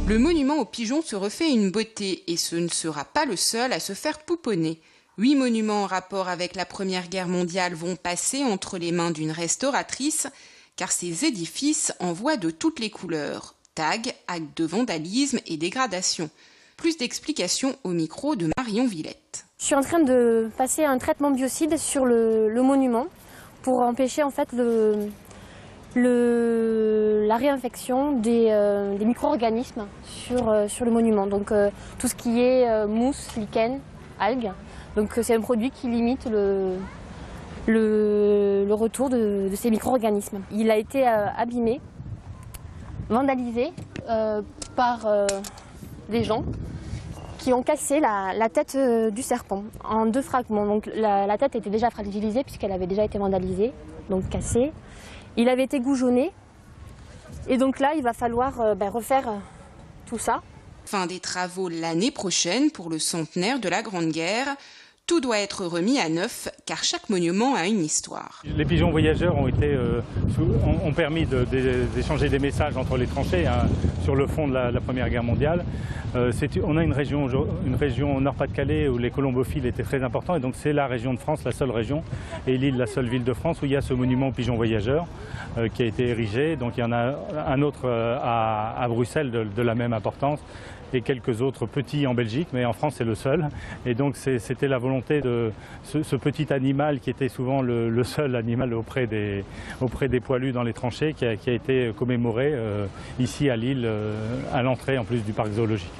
Le monument aux pigeons se refait une beauté et ce ne sera pas le seul à se faire pouponner. 8 monuments en rapport avec la Première Guerre mondiale vont passer entre les mains d'une restauratrice, car ces édifices en voient de toutes les couleurs. Tags, actes de vandalisme et dégradation. Plus d'explications au micro de Marion Villette. Je suis en train de passer un traitement biocide sur le monument pour empêcher en fait la réinfection des micro-organismes sur le monument. Donc tout ce qui est mousse, lichen, algues. Donc c'est un produit qui limite le retour de ces micro-organismes. Il a été abîmé, vandalisé par des gens qui ont cassé la tête du serpent en 2 fragments. Donc la tête était déjà fragilisée puisqu'elle avait déjà été vandalisée, donc cassée. Il avait été goujonné et donc là il va falloir refaire tout ça. Fin des travaux l'année prochaine pour le centenaire de la Grande Guerre. Tout doit être remis à neuf car chaque monument a une histoire. Les pigeons voyageurs ont permis d'échanger des messages entre les tranchées sur le fond de la Première Guerre mondiale. On a une région au Nord-Pas-de-Calais où les colombophiles étaient très importants et donc c'est la région de France, la seule région, et Lille, la seule ville de France où il y a ce monument aux pigeons voyageurs qui a été érigé. Donc il y en a un autre à Bruxelles de la même importance et quelques autres petits en Belgique, mais en France c'est le seul. Et donc c'était la volonté de ce petit animal qui était souvent le seul animal auprès des poilus dans les tranchées qui a été commémoré ici à Lille à l'entrée en plus du parc zoologique.